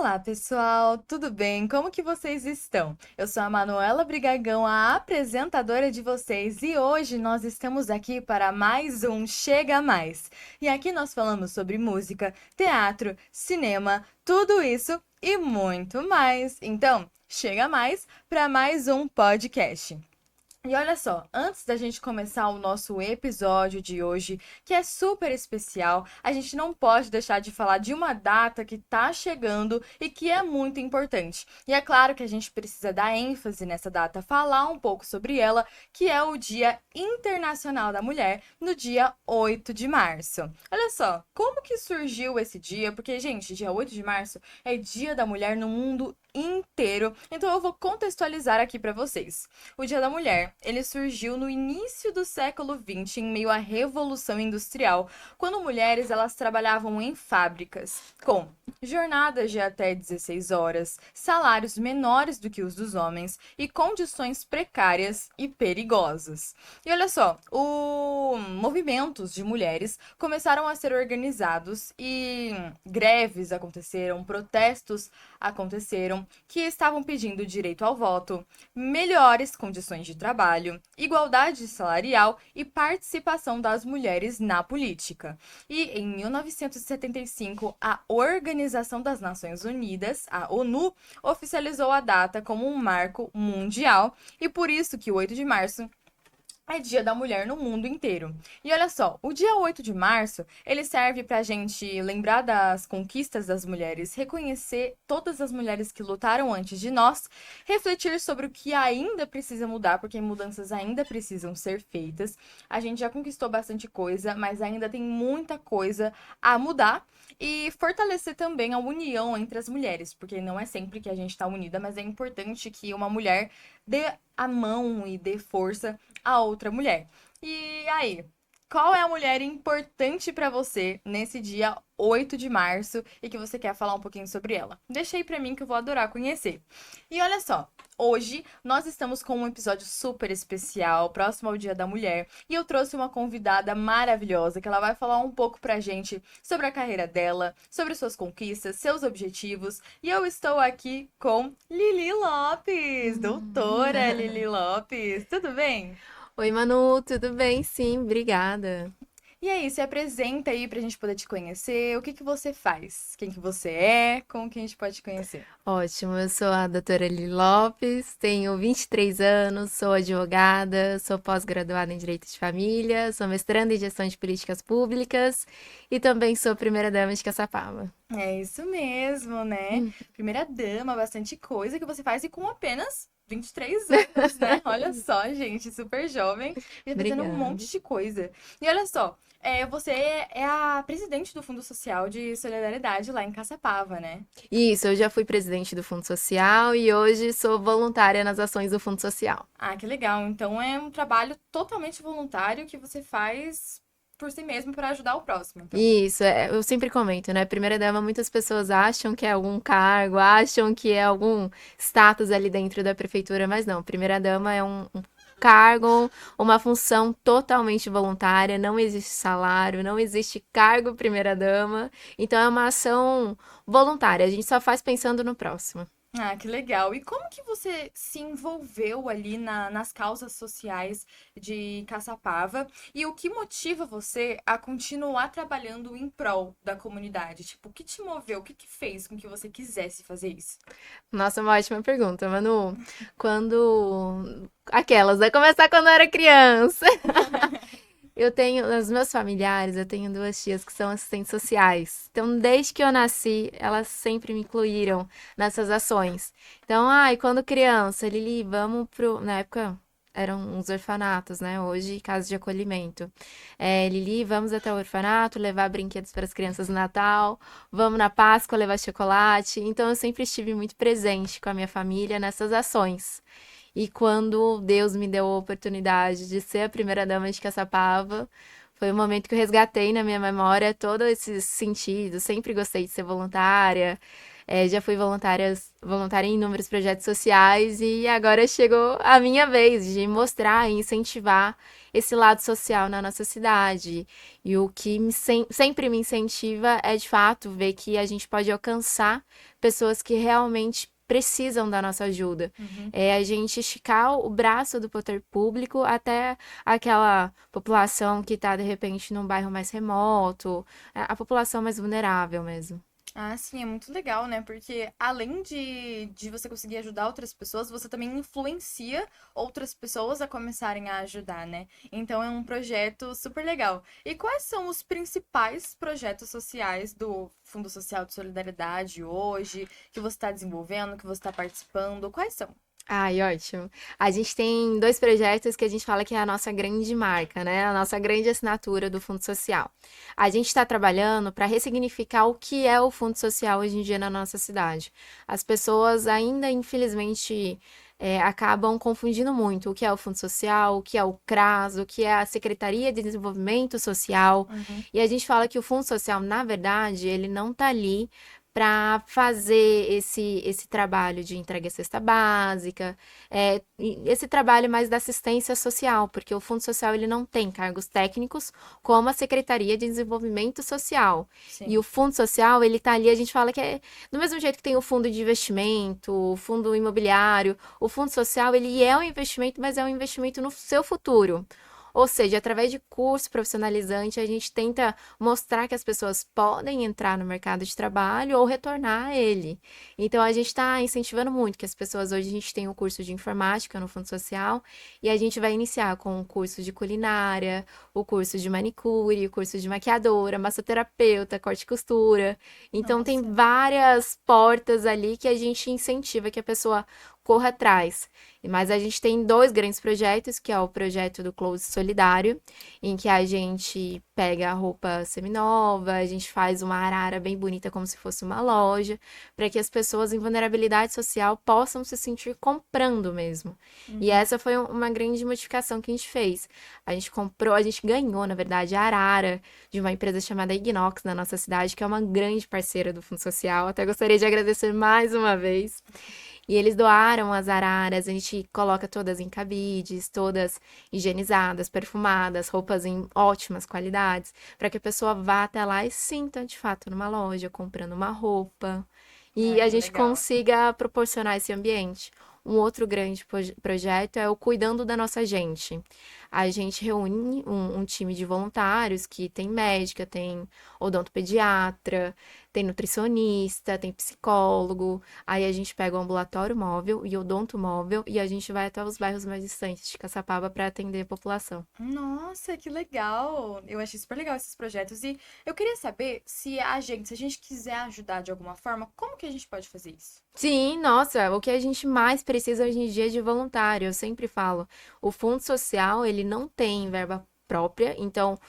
Olá, pessoal, tudo bem? Como que vocês estão? Eu sou a Manuela Brigagão, a apresentadora de vocês, e hoje nós estamos aqui para mais um Chega Mais. E aqui nós falamos sobre música, teatro, cinema, tudo isso e muito mais. Então, chega mais para mais um podcast. E olha só, antes da gente começar o nosso episódio de hoje, que é super especial, a gente não pode deixar de falar de uma data que tá chegando e que é muito importante. E é claro que a gente precisa dar ênfase nessa data, falar um pouco sobre ela, que é o Dia Internacional da Mulher, no dia 8 de março. Olha só, como que surgiu esse dia? Porque, gente, dia 8 de março é Dia da Mulher no mundo inteiro. Então eu vou contextualizar aqui para vocês. O Dia da Mulher, ele surgiu no início do século XX, em meio à Revolução Industrial, quando mulheres elas trabalhavam em fábricas, com jornadas de até 16 horas, salários menores do que os dos homens e condições precárias e perigosas. E olha só, os movimentos de mulheres começaram a ser organizados e greves aconteceram, protestos aconteceram que estavam pedindo direito ao voto, melhores condições de trabalho, igualdade salarial e participação das mulheres na política. E em 1975, a Organização das Nações Unidas, a ONU, oficializou a data como um marco mundial e por isso que o 8 de março é Dia da Mulher no mundo inteiro. E olha só, o dia 8 de março, ele serve pra gente lembrar das conquistas das mulheres, reconhecer todas as mulheres que lutaram antes de nós, refletir sobre o que ainda precisa mudar, porque mudanças ainda precisam ser feitas. A gente já conquistou bastante coisa, mas ainda tem muita coisa a mudar. E fortalecer também a união entre as mulheres, porque não é sempre que a gente está unida, mas é importante que uma mulher dê a mão e dê força a outra mulher. E aí, qual é a mulher importante para você nesse dia 8 de março e que você quer falar um pouquinho sobre ela? Deixa aí para mim que eu vou adorar conhecer. E olha só, hoje nós estamos com um episódio super especial, próximo ao Dia da Mulher, e eu trouxe uma convidada maravilhosa que ela vai falar um pouco pra gente sobre a carreira dela, sobre suas conquistas, seus objetivos, e eu estou aqui com Lili Lopes, doutora Lili Lopes. Tudo bem? Oi, Manu, tudo bem? Sim, obrigada. E aí, se apresenta aí pra gente poder te conhecer. O que que você faz? Quem que você é? Como que a gente pode te conhecer? Ótimo, eu sou a doutora Lili Lopes, tenho 23 anos, sou advogada, sou pós-graduada em Direito de Família, sou mestranda em Gestão de Políticas Públicas e também sou primeira-dama de Caçapava. É isso mesmo, né? Primeira dama, bastante coisa que você faz e com apenas 23 anos, né? Olha só, gente, super jovem e tá fazendo um Obrigada. monte de coisa. E olha só, você é a presidente do Fundo Social de Solidariedade lá em Caçapava, né? Isso, eu já fui presidente do Fundo Social e hoje sou voluntária nas ações do Fundo Social. Ah, que legal. Então é um trabalho totalmente voluntário que você faz por si mesmo para ajudar o próximo, então. Isso, eu sempre comento, né? Primeira-dama, muitas pessoas acham que é algum cargo, acham que é algum status ali dentro da prefeitura, mas não. Primeira-dama é um cargo, uma função totalmente voluntária, não existe salário, não existe cargo primeira-dama, então é uma ação voluntária, a gente só faz pensando no próximo. Ah, que legal. E como que você se envolveu ali nas causas sociais de Caçapava? E o que motiva você a continuar trabalhando em prol da comunidade? Tipo, o que te moveu? O que que fez com que você quisesse fazer isso? Nossa, uma ótima pergunta, Manu. Quando. Aquelas, vai começar quando eu era criança. Eu tenho, os meus familiares, eu tenho duas tias que são assistentes sociais. Então, desde que eu nasci, elas sempre me incluíram nessas ações. Então, ai, quando criança, Lili, vamos pro. Na época eram uns orfanatos, né? Hoje, casas de acolhimento. Lili, vamos até o orfanato, levar brinquedos para as crianças no Natal. Vamos na Páscoa levar chocolate. Então, eu sempre estive muito presente com a minha família nessas ações. E quando Deus me deu a oportunidade de ser a primeira dama de Caçapava, foi o momento que eu resgatei na minha memória todo esse sentido. Sempre gostei de ser voluntária. Já fui voluntária em inúmeros projetos sociais e agora chegou a minha vez de mostrar e incentivar esse lado social na nossa cidade. E o que sempre me incentiva é, de fato, ver que a gente pode alcançar pessoas que realmente precisam da nossa ajuda. Uhum. É a gente esticar o braço do poder público até aquela população que está, de repente, num bairro mais remoto, a população mais vulnerável mesmo. Ah, sim, é muito legal, né? Porque além de você conseguir ajudar outras pessoas, você também influencia outras pessoas a começarem a ajudar, né? Então é um projeto super legal. E quais são os principais projetos sociais do Fundo Social de Solidariedade hoje, que você está desenvolvendo, que você está participando? Quais são? Ai, ótimo. A gente tem dois projetos que a gente fala que é a nossa grande marca, né? A nossa grande assinatura do Fundo Social. A gente está trabalhando para ressignificar o que é o Fundo Social hoje em dia na nossa cidade. As pessoas ainda, infelizmente, acabam confundindo muito o que é o Fundo Social, o que é o CRAS, o que é a Secretaria de Desenvolvimento Social. Uhum. E a gente fala que o Fundo Social, na verdade, ele não está ali para fazer esse trabalho de entrega à cesta básica, e esse trabalho mais da assistência social, porque o Fundo Social ele não tem cargos técnicos como a Secretaria de Desenvolvimento Social. E Sim. o Fundo Social, ele tá ali, a gente fala que é do mesmo jeito que tem o fundo de investimento, o fundo imobiliário, o Fundo Social, ele é um investimento, mas é um investimento no seu futuro. Ou seja, através de curso profissionalizante, a gente tenta mostrar que as pessoas podem entrar no mercado de trabalho ou retornar a ele. Então, a gente está incentivando muito que as pessoas, hoje a gente tem o curso de informática no Fundo Social, e a gente vai iniciar com o curso de culinária, o curso de manicure, o curso de maquiadora, massoterapeuta, corte e costura. Então, tem Nossa. várias portas ali que a gente incentiva que a pessoa corra atrás. Mas a gente tem dois grandes projetos, que é o projeto do Close Solidário, em que a gente pega a roupa seminova, a gente faz uma arara bem bonita como se fosse uma loja, para que as pessoas em vulnerabilidade social possam se sentir comprando mesmo. E Uhum. essa foi uma grande modificação que a gente fez. A gente comprou, a gente ganhou, na verdade, a arara de uma empresa chamada Ignox na nossa cidade, que é uma grande parceira do Fundo Social. Até gostaria de agradecer mais uma vez. E eles doaram as araras, a gente coloca todas em cabides, todas higienizadas, perfumadas, roupas em ótimas qualidades, para que a pessoa vá até lá e sinta de fato numa loja, comprando uma roupa. Ah, E a que gente legal. consiga proporcionar esse ambiente. Um outro grande projeto é o Cuidando da Nossa Gente. A gente reúne um time de voluntários que tem médica, tem odontopediatra, tem nutricionista, tem psicólogo. Aí a gente pega o ambulatório móvel e o odonto móvel e a gente vai até os bairros mais distantes de Caçapava para atender a população. Nossa, que legal! Eu achei super legal esses projetos. E eu queria saber se a gente quiser ajudar de alguma forma, como que a gente pode fazer isso? Sim, nossa, o que a gente mais precisa hoje em dia é de voluntário. Eu sempre falo, o Fundo Social, ele não tem verba própria, então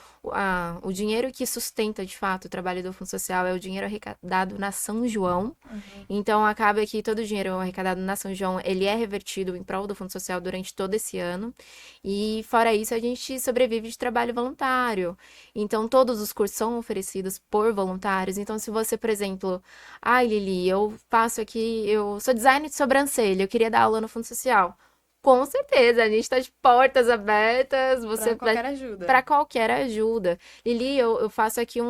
o dinheiro que sustenta de fato o trabalho do Fundo Social é o dinheiro arrecadado na São João. Uhum. Então acaba que todo o dinheiro arrecadado na São João, ele é revertido em prol do Fundo Social durante todo esse ano. E fora isso, a gente sobrevive de trabalho voluntário. Então todos os cursos são oferecidos por voluntários. Então se você, por exemplo, ai, Lili, eu faço aqui, eu sou designer de sobrancelha, eu queria dar aula no Fundo Social. Com certeza, a gente está de portas abertas, você Para vai qualquer ajuda. para qualquer ajuda. Lili, eu faço aqui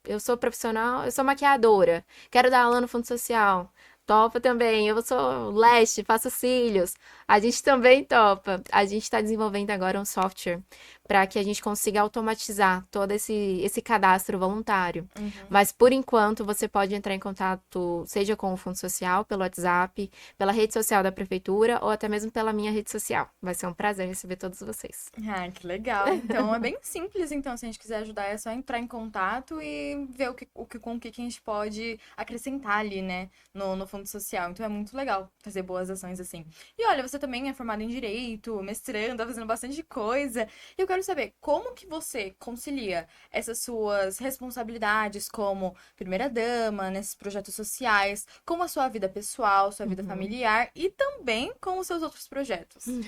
eu sou profissional, eu sou maquiadora, quero dar aula no Fundo Social. Topa também, eu sou leste, faço cílios. A gente também topa. A gente está desenvolvendo agora um software para que a gente consiga automatizar todo esse cadastro voluntário. Uhum. Mas por enquanto você pode entrar em contato, seja com o Fundo Social, pelo WhatsApp, pela rede social da prefeitura ou até mesmo pela minha rede social. Vai ser um prazer receber todos vocês. Ah, que legal. Então é bem simples, então, se a gente quiser ajudar, é só entrar em contato e ver com o que a gente pode acrescentar ali, né, no fundo social. Então é muito legal fazer boas ações assim. E olha, você também é formado em direito, mestrando, tá fazendo bastante coisa. E eu quero saber como que você concilia essas suas responsabilidades como primeira-dama, nesses projetos sociais, com a sua vida pessoal, sua vida Uhum. familiar e também com os seus outros projetos.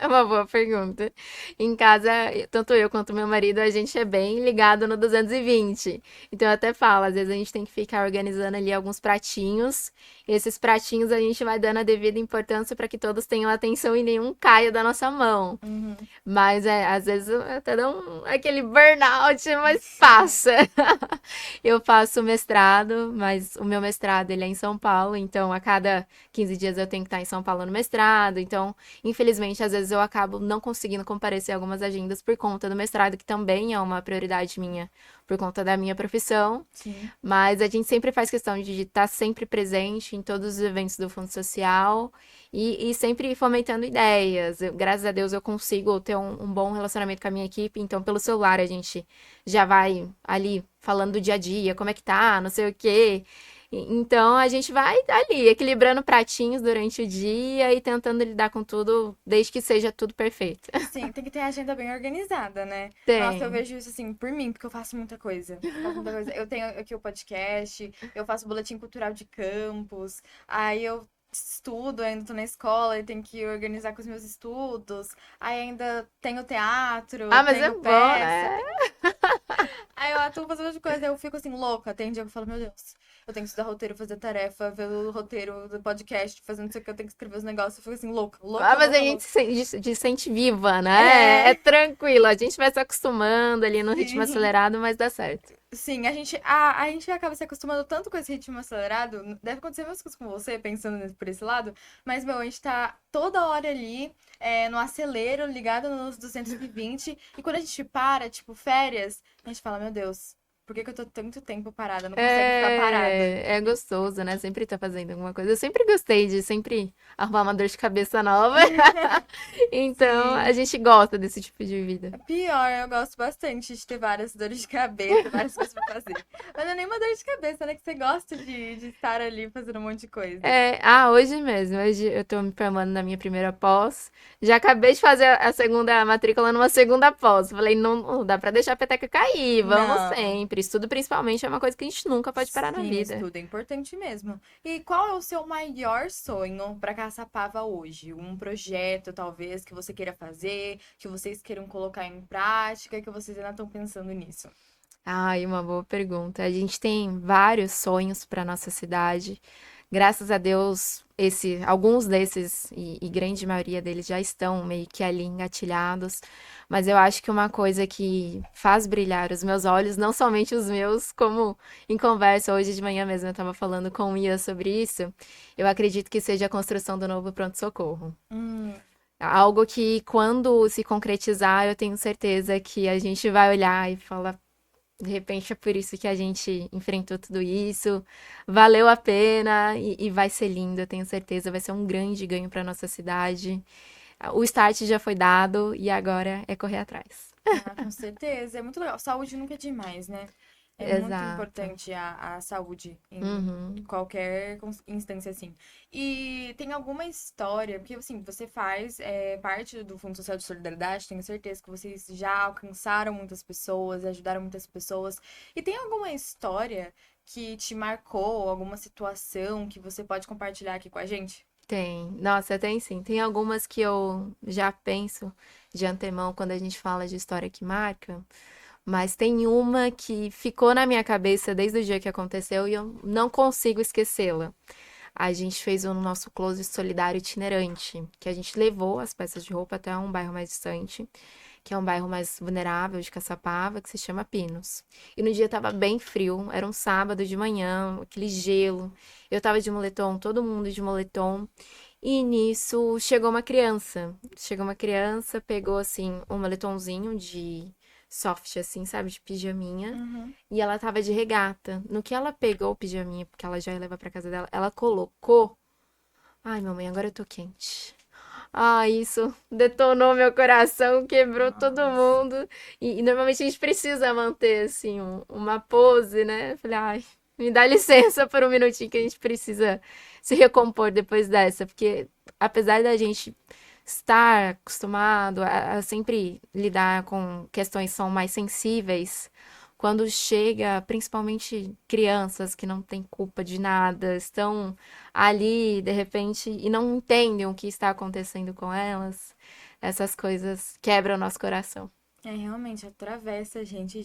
É uma boa pergunta. Em casa, tanto eu quanto meu marido, a gente é bem ligado no 220. Então eu até falo, às vezes a gente tem que ficar organizando ali alguns pratinhos. E esses pratinhos a gente vai dando a devida importância para que todos tenham atenção e nenhum caia da nossa mão. Uhum. Mas às vezes até dá aquele burnout, mas Sim. passa. Eu faço mestrado, mas o meu mestrado ele é em São Paulo, então a cada 15 dias eu tenho que estar em São Paulo no mestrado. Então, infelizmente, às vezes eu acabo não conseguindo comparecer a algumas agendas por conta do mestrado, que também é uma prioridade minha, por conta da minha profissão. Sim. Mas a gente sempre faz questão de estar sempre presente em todos os eventos do Fundo Social e sempre fomentando ideias. Graças a Deus eu consigo ter um bom relacionamento com a minha equipe, então pelo celular a gente já vai ali falando do dia a dia, como é que tá, não sei o quê. Então a gente vai ali equilibrando pratinhos durante o dia e tentando lidar com tudo, desde que seja tudo perfeito. Sim, tem que ter a agenda bem organizada, né? Nossa, eu Tem. vejo isso assim por mim, porque eu faço muita coisa. Eu faço muita coisa. Eu tenho aqui o podcast, eu faço boletim cultural de campus, aí eu estudo, ainda tô na escola e tenho que organizar com os meus estudos. Aí ainda tenho teatro, Ah, mas é tenho bom, peça, né? tenho... Aí eu atuo fazendo outra coisa, aí eu fico assim, louca. Tem dia que eu falo, meu Deus, eu tenho que estudar roteiro, fazer tarefa, ver o roteiro do podcast, fazendo não sei o que, eu tenho que escrever os negócios. Eu fico assim, louca, Ah, louca, mas a louca, gente louca. se sente viva, né? É É, tranquilo, a gente vai se acostumando ali no ritmo sim. acelerado, mas dá certo. Sim, a gente acaba se acostumando tanto com esse ritmo acelerado. Deve acontecer mesmo coisas com você, pensando por esse lado. Mas, meu, a gente tá toda hora ali, no acelero, ligado nos 220. E quando a gente para, tipo, férias, a gente fala, meu Deus, por que que eu tô tanto tempo parada? Eu não consegue ficar parada. É gostoso, né? Sempre tá fazendo alguma coisa. Eu sempre gostei de sempre arrumar uma dor de cabeça nova. Então, a Sim. gente gosta desse tipo de vida. Pior, eu gosto bastante de ter várias dores de cabeça, várias coisas pra fazer. Mas não é nem uma dor de cabeça, né? Que você gosta de estar ali fazendo um monte de coisa. Hoje mesmo. Hoje eu tô me formando na minha primeira pós. Já acabei de fazer a segunda matrícula numa segunda pós. Falei, não dá pra deixar a peteca cair. Vamos Não. sempre. Estudo principalmente é uma coisa que a gente nunca pode parar na Sim, vida. estudo é importante mesmo. E qual é o seu maior sonho para Caçapava hoje? Um projeto, talvez, que você queira fazer, que vocês queiram colocar em prática, que vocês ainda estão pensando nisso? Ai, uma boa pergunta. A gente tem vários sonhos para nossa cidade. Graças a Deus, alguns desses e grande maioria deles já estão meio que ali engatilhados. Mas eu acho que uma coisa que faz brilhar os meus olhos, não somente os meus, como em conversa hoje de manhã mesmo eu estava falando com o Ia sobre isso, eu acredito que seja a construção do novo pronto-socorro. Hum, Algo que, quando se concretizar, eu tenho certeza que a gente vai olhar e falar. De repente é por isso que a gente enfrentou tudo isso. Valeu a pena e vai ser lindo, eu tenho certeza. Vai ser um grande ganho para nossa cidade. O start já foi dado e agora é correr atrás. com certeza. É muito legal. Saúde nunca é demais, né? É muito Exato. importante a saúde em Uhum. qualquer instância, assim. E tem alguma história, porque, assim, você faz parte do Fundo Social de Solidariedade, tenho certeza que vocês já alcançaram muitas pessoas, ajudaram muitas pessoas. E tem alguma história que te marcou, alguma situação que você pode compartilhar aqui com a gente? Tem. Nossa, tem sim. Tem algumas que eu já penso de antemão quando a gente fala de história que marca. Mas tem uma que ficou na minha cabeça desde o dia que aconteceu e eu não consigo esquecê-la. A gente fez o nosso closet solidário itinerante, que a gente levou as peças de roupa até um bairro mais distante, que é um bairro mais vulnerável de Caçapava, que se chama Pinos. E no dia tava bem frio, era um sábado de manhã, aquele gelo. Eu tava de moletom, todo mundo de moletom. E nisso chegou uma criança. Chegou uma criança, pegou assim um moletomzinho de soft, assim, sabe, de pijaminha. Uhum. E ela tava de regata. No que ela pegou o pijaminha, porque ela já ia levar pra casa dela, ela colocou. Ai, mamãe, agora eu tô quente. Ah, isso detonou meu coração, quebrou todo Nossa. mundo. E normalmente a gente precisa manter, assim, uma pose, né? Eu falei, ai. Me dá licença por um minutinho que a gente precisa se recompor depois dessa, porque apesar da gente estar acostumado a sempre lidar com questões que são mais sensíveis, quando chega, principalmente crianças que não têm culpa de nada, estão ali de repente e não entendem o que está acontecendo com elas, essas coisas quebram o nosso coração. É, realmente atravessa a gente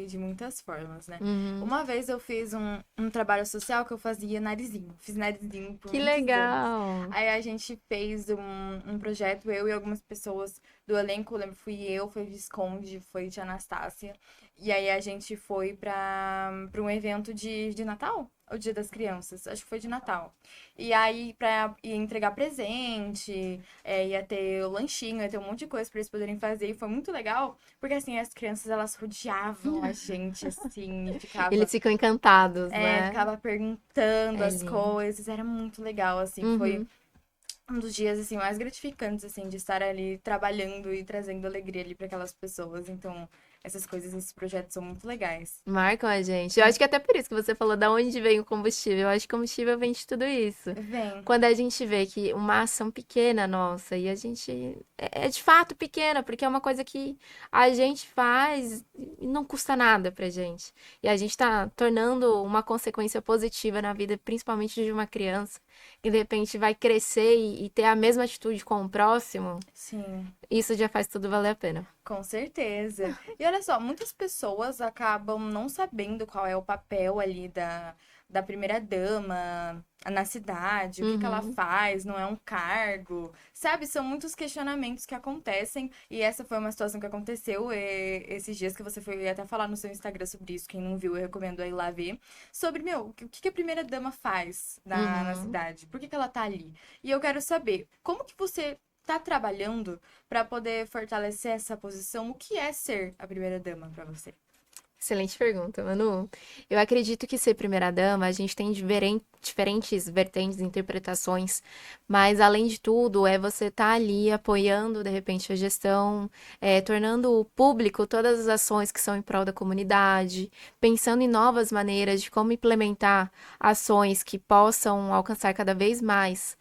de muitas formas, né? Uhum. Uma vez eu fiz um trabalho social que eu fazia narizinho. Fiz narizinho por Que muitos anos. legal! Aí a gente fez um projeto, eu e algumas pessoas do elenco, eu lembro, fui eu, foi Visconde, foi Tia Anastácia. E aí a gente foi pra um evento de Natal, o Dia das Crianças, acho que foi de Natal. E aí ia entregar presente, ia ter o lanchinho, ia ter um monte de coisa pra eles poderem fazer. E foi muito legal, porque assim, as crianças elas rodeavam a gente, assim, e Eles ficam encantados, né? ficava perguntando É as lindo. coisas, era muito legal, assim, foi Uhum. um dos dias assim mais gratificantes assim de estar ali trabalhando e trazendo alegria ali para aquelas pessoas. Então, essas coisas, esses projetos são muito legais. Marcam a gente. Eu acho que até por isso que você falou da onde vem o combustível. Eu acho que o combustível vem de tudo isso. Vem, Quando a gente vê que uma ação pequena nossa, e a gente é de fato pequena, porque é uma coisa que a gente faz e não custa nada pra gente. E a gente tá tornando uma consequência positiva na vida, principalmente de uma criança, que de repente vai crescer e ter a mesma atitude com o próximo, sim. isso já faz tudo valer a pena. Com certeza. E olha só, muitas pessoas acabam não sabendo qual é o papel ali da primeira-dama na cidade, o que que ela Uhum. faz, não é um cargo, sabe? São muitos questionamentos que acontecem, e essa foi uma situação que aconteceu esses dias que você foi até falar no seu Instagram sobre isso. Quem não viu, eu recomendo aí lá ver. Sobre, meu, o que que a primeira-dama faz na Uhum. cidade? Por que que ela tá ali? E eu quero saber, como que você tá trabalhando para poder fortalecer essa posição? O que é ser a primeira-dama para você? Excelente pergunta, Manu. Eu acredito que ser primeira-dama, a gente tem diferentes vertentes, interpretações, mas além de tudo, é você estar ali apoiando, de repente, a gestão, tornando público todas as ações que são em prol da comunidade, pensando em novas maneiras de como implementar ações que possam alcançar cada vez mais.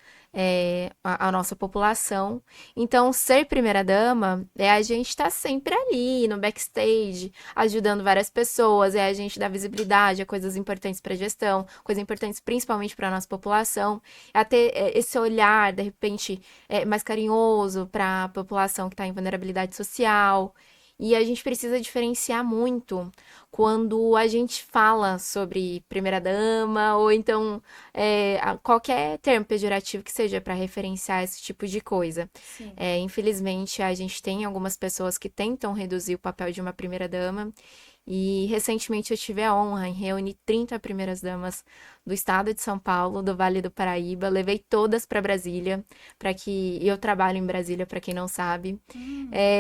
A nossa população. Então, ser primeira-dama é a gente estar sempre ali no backstage, ajudando várias pessoas, é a gente dar visibilidade a coisas importantes para a gestão, coisas importantes principalmente para a nossa população, é ter esse olhar, de repente, mais carinhoso para a população que está em vulnerabilidade social. E a gente precisa diferenciar muito quando a gente fala sobre primeira-dama, ou então qualquer termo pejorativo que seja para referenciar esse tipo de coisa. Sim. Infelizmente, a gente tem algumas pessoas que tentam reduzir o papel de uma primeira-dama. E recentemente eu tive a honra em reunir 30 primeiras-damas do estado de São Paulo, do Vale do Paraíba. Levei todas para Brasília, para que eu trabalho em Brasília, para quem não sabe.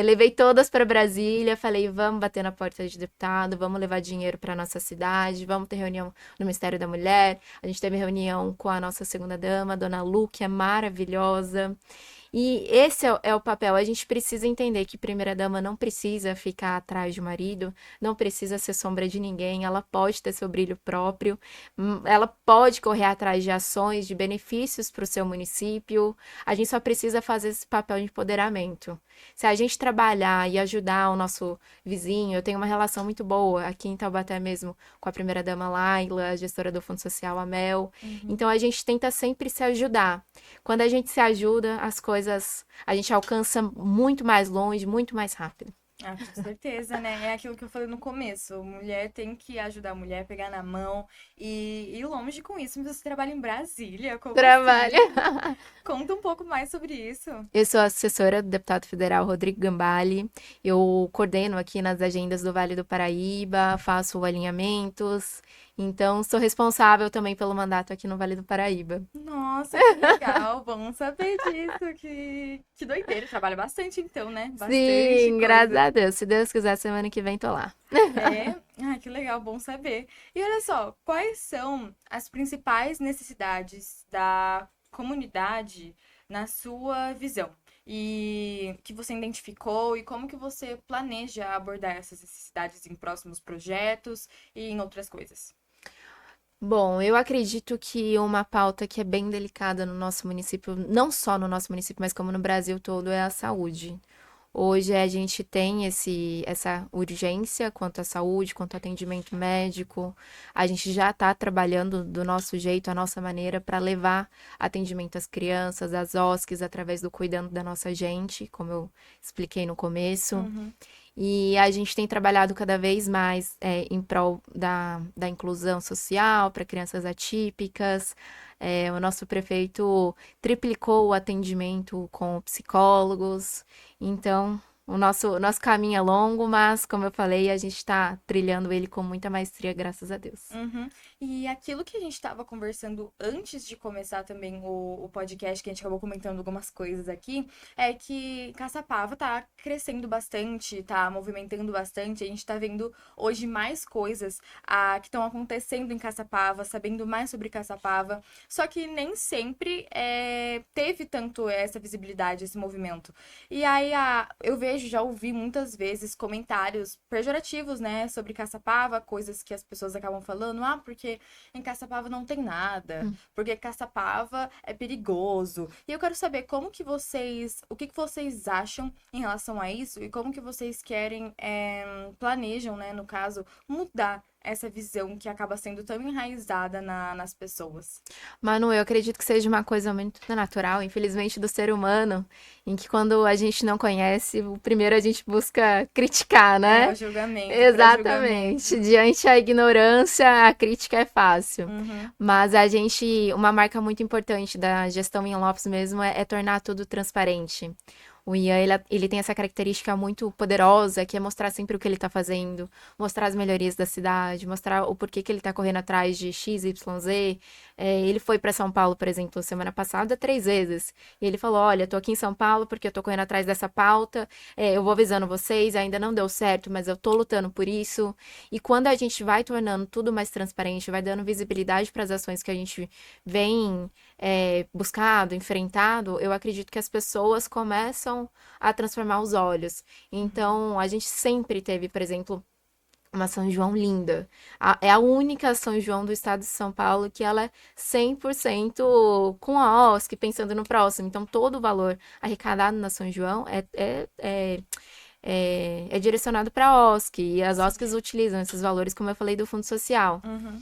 Levei todas para Brasília, falei, vamos bater na porta de deputado, vamos levar dinheiro para nossa cidade, vamos ter reunião no Ministério da Mulher. A gente teve reunião com a nossa segunda-dama, Dona Lu, que é maravilhosa. E esse é o papel. A gente precisa entender que primeira-dama não precisa ficar atrás de marido, não precisa ser sombra de ninguém, ela pode ter seu brilho próprio, ela pode correr atrás de ações, de benefícios para o seu município. A gente só precisa fazer esse papel de empoderamento. Se a gente trabalhar e ajudar o nosso vizinho, eu tenho uma relação muito boa aqui em Taubaté mesmo com a primeira-dama Laila, a gestora do Fundo Social, a Mel. Uhum. Então a gente tenta sempre se ajudar. Quando a gente se ajuda, as coisas a gente alcança muito mais longe, muito mais rápido. Ah, com certeza, né? É aquilo que eu falei no começo. Mulher tem que ajudar a mulher, pegar na mão e ir longe com isso. Mas você trabalha em Brasília, como Trabalha. assim? Conta um pouco mais sobre isso. Eu sou assessora do deputado federal Rodrigo Gambale. Eu coordeno aqui nas agendas do Vale do Paraíba, faço alinhamentos. Então, sou responsável também pelo mandato aqui no Vale do Paraíba. Nossa, que legal. Bom saber disso. Que doideira. Trabalha bastante então, né? Bastante Sim, graças coisa. a Deus. Se Deus quiser, semana que vem tô lá. É, que legal, bom saber. E olha só, quais são as principais necessidades da comunidade na sua visão? E que você identificou e como que você planeja abordar essas necessidades em próximos projetos e em outras coisas? Bom, eu acredito que uma pauta que é bem delicada no nosso município, não só no nosso município, mas como no Brasil todo, é a saúde. Hoje a gente tem essa urgência quanto à saúde, quanto ao atendimento médico. A gente já está trabalhando do nosso jeito, a nossa maneira, para levar atendimento às crianças, às OSCs, através do cuidando da nossa gente, como eu expliquei no começo. Uhum. E a gente tem trabalhado cada vez mais em prol da inclusão social para crianças atípicas. O nosso prefeito triplicou o atendimento com psicólogos. Então, o nosso caminho é longo, mas, como eu falei, a gente está trilhando ele com muita maestria, graças a Deus. Uhum. E aquilo que a gente estava conversando antes de começar também o podcast, que a gente acabou comentando algumas coisas aqui, é que Caçapava tá crescendo bastante, tá movimentando bastante. A gente tá vendo hoje mais coisas que estão acontecendo em Caçapava, sabendo mais sobre Caçapava. Só que nem sempre teve tanto essa visibilidade, esse movimento. E aí eu vejo, já ouvi muitas vezes comentários pejorativos, né, sobre Caçapava, coisas que as pessoas acabam falando, porque em Caçapava não tem nada, porque Caçapava é perigoso. E eu quero saber o que que vocês acham em relação a isso e como que vocês querem, planejam, né, no caso, mudar essa visão que acaba sendo tão enraizada nas pessoas. Manu, eu acredito que seja uma coisa muito natural, infelizmente, do ser humano, em que quando a gente não conhece, o primeiro a gente busca criticar, É, o né? julgamento, para Exatamente. julgamento. Diante da ignorância, a crítica é fácil. Uhum. Mas uma marca muito importante da gestão Ian Lopes mesmo é tornar tudo transparente. O Ian, ele tem essa característica muito poderosa, que é mostrar sempre o que ele está fazendo, mostrar as melhorias da cidade, mostrar o porquê que ele está correndo atrás de X, Y, Z. Ele foi para São Paulo, por exemplo, semana passada, 3 vezes. E ele falou: Olha, tô aqui em São Paulo porque eu tô correndo atrás dessa pauta, eu vou avisando vocês, ainda não deu certo, mas eu tô lutando por isso. E quando a gente vai tornando tudo mais transparente, vai dando visibilidade para as ações que a gente vem buscado, enfrentado, eu acredito que as pessoas começam a transformar os olhos. Então, a gente sempre teve, por exemplo, uma São João linda. É a única São João do estado de São Paulo que ela é 100% com a OSC, pensando no próximo. Então, todo o valor arrecadado na São João é direcionado para a OSC. E as Sim. OSCs utilizam esses valores, como eu falei, do Fundo Social. Uhum.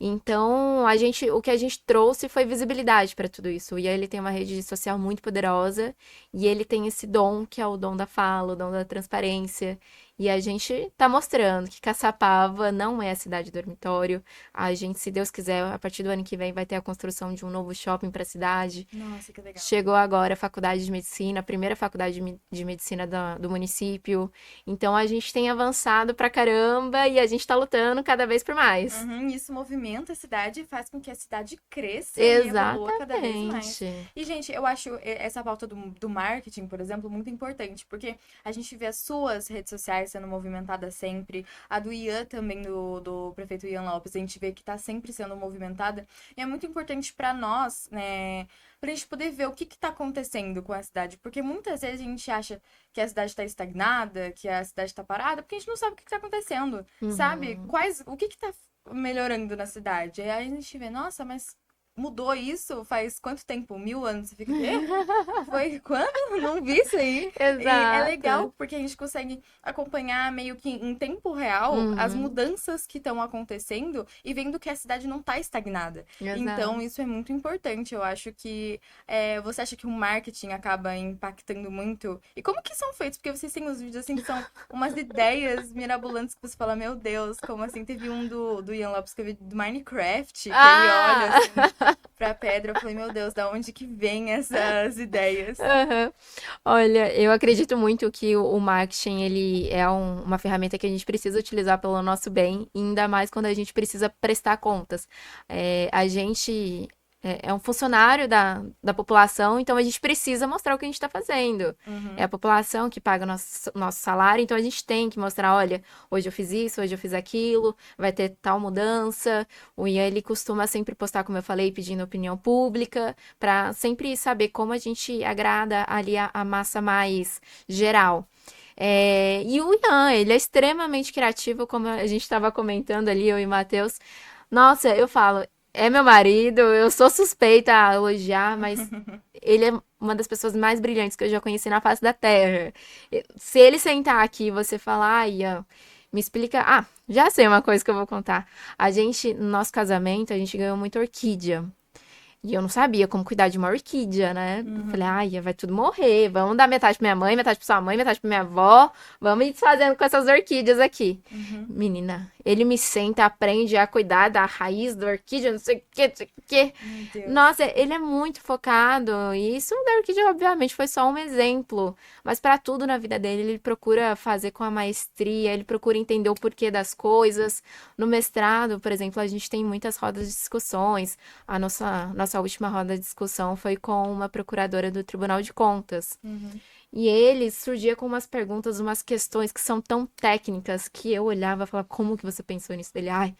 Então, o que a gente trouxe foi visibilidade para tudo isso. E aí ele tem uma rede social muito poderosa e ele tem esse dom, que é o dom da fala, o dom da transparência. E a gente tá mostrando que Caçapava não é a cidade dormitório. A gente, se Deus quiser, a partir do ano que vem vai ter a construção de um novo shopping para a cidade. Nossa, que legal. Chegou agora a faculdade de medicina, a primeira faculdade de medicina do município. Então a gente tem avançado pra caramba e a gente tá lutando cada vez por mais. Uhum, isso movimenta a cidade e faz com que a cidade cresça e evolua cada vez mais. Exatamente. E, gente, eu acho essa pauta do marketing, por exemplo, muito importante, porque a gente vê as suas redes sociais sendo movimentadas sempre, a do Ian também, do prefeito Ian Lopes, a gente vê que tá sempre sendo movimentada. E é muito importante pra nós, né, pra gente poder ver o que que tá acontecendo com a cidade, porque muitas vezes a gente acha que a cidade tá estagnada, que a cidade tá parada, porque a gente não sabe o que que tá acontecendo, sabe? Uhum. O que que tá melhorando na cidade? Aí a gente vê, nossa, mas mudou isso faz quanto tempo? 1000 anos? Você fica, quê? Foi quando? Não vi isso aí. E é legal Exato. porque a gente consegue acompanhar meio que em tempo real as Uhum. mudanças que estão acontecendo e vendo que a cidade não tá estagnada. Então, Exato. isso é muito importante. Eu acho que você acha que o marketing acaba impactando muito? E como que são feitos? Porque vocês têm uns vídeos assim que são umas ideias mirabolantes que você fala, meu Deus, como assim? Teve um do Ian Lopes que eu vi do Minecraft, que ele olha Ah! assim pra pedra. Eu falei, meu Deus, da onde que vem essas ideias? Aham. Olha, eu acredito muito que o marketing ele é uma ferramenta que a gente precisa utilizar pelo nosso bem, e ainda mais quando a gente precisa prestar contas. A gente é um funcionário da população, então a gente precisa mostrar o que a gente está fazendo. É Uhum. a população que paga o nosso salário, então a gente tem que mostrar, olha, hoje eu fiz isso, hoje eu fiz aquilo, vai ter tal mudança. O Ian, ele costuma sempre postar, como eu falei, pedindo opinião pública, para sempre saber como a gente agrada ali a massa mais geral. E o Ian, ele é extremamente criativo, como a gente estava comentando ali, eu e o Matheus. Nossa, eu falo, é meu marido, eu sou suspeita a elogiar, mas ele é uma das pessoas mais brilhantes que eu já conheci na face da Terra. Se ele sentar aqui e você falar, ai, Ian, me explica. Ah, já sei uma coisa que eu vou contar. A gente, no nosso casamento, a gente ganhou muita orquídea. E eu não sabia como cuidar de uma orquídea, né? Falei, Uhum. ai, vai tudo morrer. Vamos dar metade pra minha mãe, metade pra sua mãe, metade pra minha avó. Vamos ir desfazendo com essas orquídeas aqui. Uhum. Menina, ele me senta, aprende a cuidar da raiz da orquídea, não sei o que, não sei o que. Meu Deus. Nossa, ele é muito focado. E isso da orquídea, obviamente, foi só um exemplo. Mas para tudo na vida dele, ele procura fazer com a maestria, ele procura entender o porquê das coisas. No mestrado, por exemplo, a gente tem muitas rodas de discussões. A nossa última roda de discussão foi com uma procuradora do Tribunal de Contas. Uhum. E ele surgia com umas perguntas, umas questões que são tão técnicas que eu olhava e falava, como que você pensou nisso dele? Ai,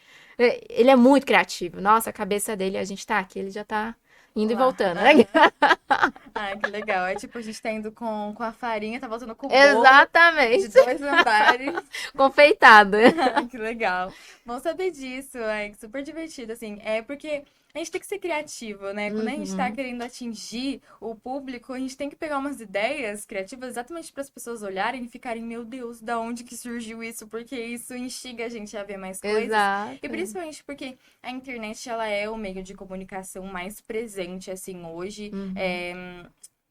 ele é muito criativo. Nossa, a cabeça dele, a gente tá aqui, ele já tá indo e Lá. voltando, né? Aham. Ai, que legal. É tipo, a gente tá indo com a farinha, tá voltando com o bolo de Exatamente. 2 andares. Confeitado. Que legal. Bom saber disso, é super divertido, assim. É porque a gente tem que ser criativo, né? Quando a gente tá Uhum. querendo atingir o público, a gente tem que pegar umas ideias criativas exatamente para as pessoas olharem e ficarem, meu Deus, da onde que surgiu isso? Porque isso instiga a gente a ver mais coisas. E Exato. principalmente porque a internet, ela é o meio de comunicação mais presente, assim, hoje. Uhum.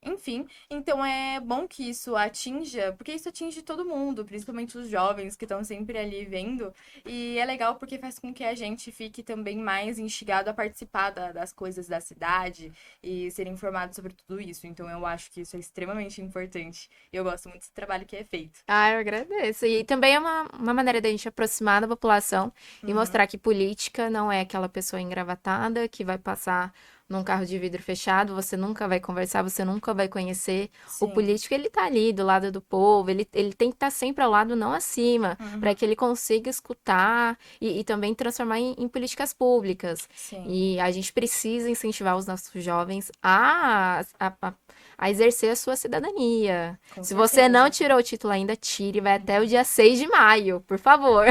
Enfim, então é bom que isso atinja, porque isso atinge todo mundo, principalmente os jovens que estão sempre ali vendo. E é legal porque faz com que a gente fique também mais instigado a participar das coisas da cidade e ser informado sobre tudo isso. Então eu acho que isso é extremamente importante. E eu gosto muito desse trabalho que é feito. Ah, eu agradeço. E também é uma maneira da gente aproximar da população e Uhum. mostrar que política não é aquela pessoa engravatada que vai passar num carro de vidro fechado, você nunca vai conversar, você nunca vai conhecer. O Sim. político, ele tá ali do lado do povo, ele tem que estar sempre ao lado, não acima, para Uhum. que ele consiga escutar e também transformar em políticas públicas. Sim, E a gente precisa incentivar os nossos jovens a exercer a sua cidadania. com Se você não certeza. tirou o título ainda, tire. Vai até o dia 6 de maio, por favor.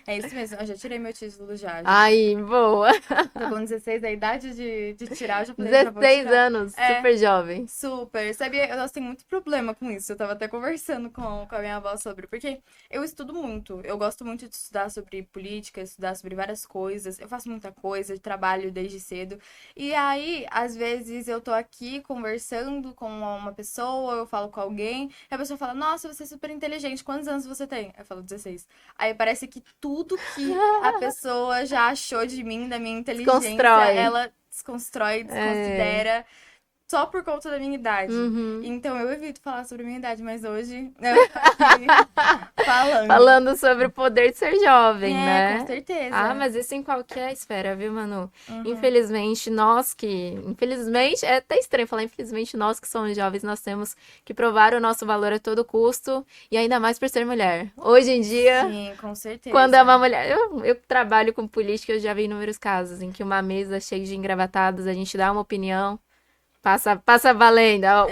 É isso mesmo, eu já tirei meu título já. Já Aí, boa. tô com 16, a idade de tirar, eu já falei, já vou 16 tirar. anos, É, super jovem. super. Sabia? Eu tenho muito problema com isso. Eu tava até conversando com a minha avó sobre, porque eu estudo muito. Eu gosto muito de estudar sobre política, estudar sobre várias coisas. Eu faço muita coisa, trabalho desde cedo. E aí, às vezes, eu tô aqui conversando com uma pessoa, eu falo com alguém, e a pessoa fala: Nossa, você é super inteligente. Quantos anos você tem? Eu falo 16. Aí parece que tudo que a pessoa já achou de mim, da minha inteligência, Desconstrói. ela desconstrói, É. desconsidera só por conta da minha idade. Uhum. Então eu evito falar sobre a minha idade, mas hoje eu tô aqui falando. Falando sobre o poder de ser jovem, É, com né? Ah, certeza. mas isso em qualquer esfera, viu, Manu? Uhum. Infelizmente, nós que. Infelizmente, é até estranho falar, infelizmente, nós que somos jovens, nós temos que provar o nosso valor a todo custo, e ainda mais por ser mulher. Hoje em dia, Sim, com quando é certeza. uma mulher. Eu trabalho com política, eu já vi inúmeros casos em que uma mesa cheia de engravatados, a gente dá uma opinião. Passa valendo. A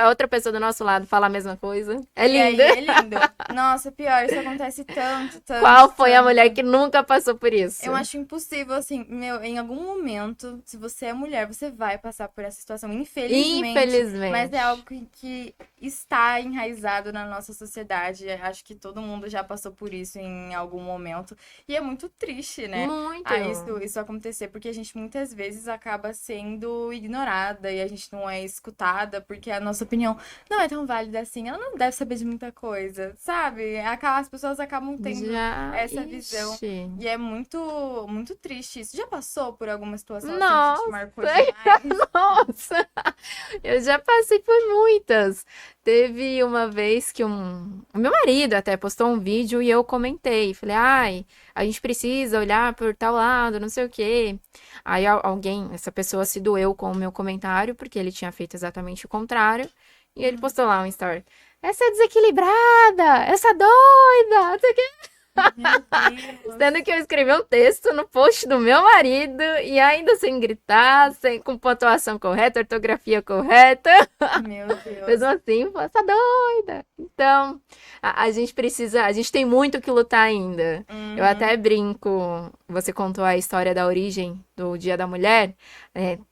outra pessoa do nosso lado fala a mesma coisa. É E linda. aí é lindo. Nossa, pior, isso acontece tanto, tanto, Qual foi a mulher tanto. que nunca passou por isso? Eu acho impossível, assim, meu, em algum momento, se você é mulher, você vai passar por essa situação, infelizmente, mas é Infelizmente. algo que está enraizado na nossa sociedade. Acho que todo mundo já passou por isso em algum momento. E é muito triste, né? Muito. Ah, isso acontecer, porque a gente muitas vezes acaba sendo ignorada e a gente não é escutada, porque a nossa opinião não é tão válida assim. Ela não deve saber de muita coisa, sabe? As pessoas acabam tendo Já. essa visão. Ixi. E é muito, muito triste isso. Já passou por alguma situação assim que te Nossa, marcou demais? nossa. Eu já passei por muitas. Teve uma vez que o meu marido até postou um vídeo e eu comentei. Falei, ai, a gente precisa olhar por tal lado, não sei o quê. Aí alguém, essa pessoa se doeu com o meu comentário, porque ele tinha feito exatamente o contrário. E ele Uhum. postou lá um story. Essa é desequilibrada, essa doida, não sei o quê. Meu Deus. Sendo que eu escrevi um texto no post do meu marido e ainda sem gritar, sem, com pontuação correta, ortografia correta. Meu Mesmo Deus. assim, falou, essa doida. Então, a gente precisa, a gente tem muito que lutar ainda. Eu Uhum. até brinco. você contou a história da origem do Dia da Mulher,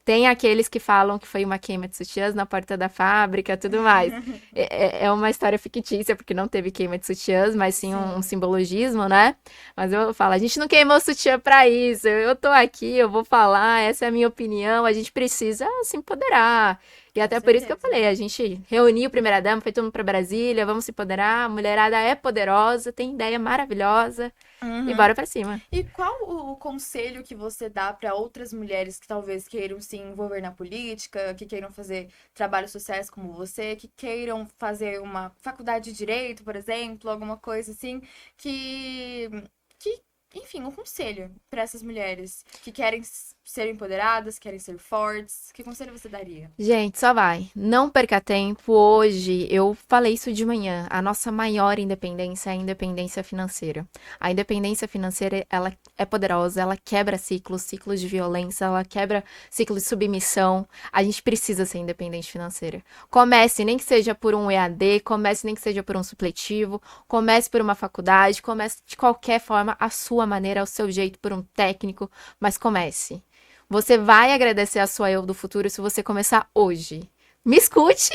tem aqueles que falam que foi uma queima de sutiãs na porta da fábrica, tudo mais. É uma história fictícia, porque não teve queima de sutiãs, mas sim um Sim, simbologismo, né? Mas eu falo, a gente não queimou sutiã pra isso, eu tô aqui, eu vou falar, essa é a minha opinião, a gente precisa se empoderar. E com até por isso que eu certeza. falei, a gente reuniu o Primeira-Dama, foi todo mundo pra Brasília, vamos se empoderar, a mulherada é poderosa, tem ideia maravilhosa, e Uhum. bora pra cima. E qual o conselho que você dá para outras mulheres que talvez queiram se envolver na política, que queiram fazer trabalhos sociais como você, que queiram fazer uma faculdade de direito, por exemplo, alguma coisa assim, que, que enfim, um conselho para essas mulheres que querem ser empoderadas, querem ser fortes, que conselho você daria? Gente, só vai. Não perca tempo. Hoje, eu falei isso de manhã. A nossa maior independência é a independência financeira. A independência financeira, ela é poderosa, ela quebra ciclos, ciclos de violência, ela quebra ciclos de submissão. A gente precisa ser independente financeira. Comece, nem que seja por um EAD, comece nem que seja por um supletivo, comece por uma faculdade, comece de qualquer forma, a sua maneira, ao seu jeito, por um técnico, mas comece. Você vai agradecer a sua eu do futuro se você começar hoje. Me escute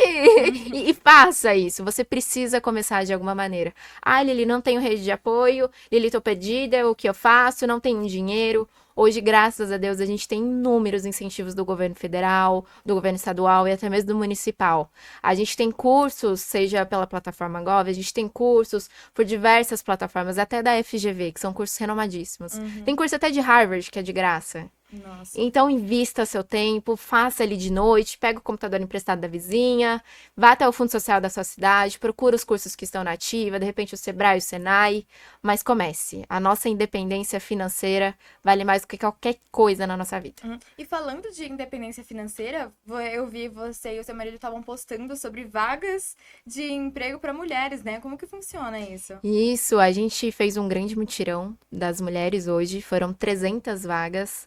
e faça isso. Você precisa começar de alguma maneira. Ah, Lili, não tenho rede de apoio. Lili, tô perdida. O que eu faço? Não tenho dinheiro. Hoje, graças a Deus, a gente tem inúmeros incentivos do governo federal, do governo estadual e até mesmo do municipal. A gente tem cursos, seja pela plataforma Gov, a gente tem cursos por diversas plataformas, até da FGV, que são cursos renomadíssimos. Tem Uhum. curso até de Harvard, que é de graça. Nossa. Então, invista seu tempo, faça ali de noite, pega o computador emprestado da vizinha, vá até o Fundo Social da sua cidade, procura os cursos que estão na ativa, de repente o Sebrae, o Senai, mas comece. A nossa independência financeira vale mais do que qualquer coisa na nossa vida. E falando de independência financeira, eu vi você e o seu marido estavam postando sobre vagas de emprego para mulheres, né? Como que funciona isso? Isso, a gente fez um grande mutirão das mulheres hoje, foram 300 vagas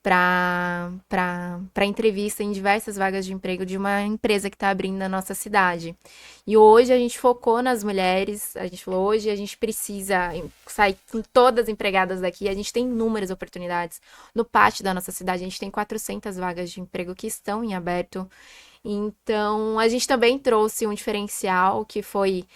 para entrevista em diversas vagas de emprego de uma empresa que está abrindo na nossa cidade. E hoje a gente focou nas mulheres, a gente falou, hoje a gente precisa sair com todas empregadas daqui, a gente tem inúmeras oportunidades. No pátio da nossa cidade, a gente tem 400 vagas de emprego que estão em aberto. Então, a gente também trouxe um diferencial que foi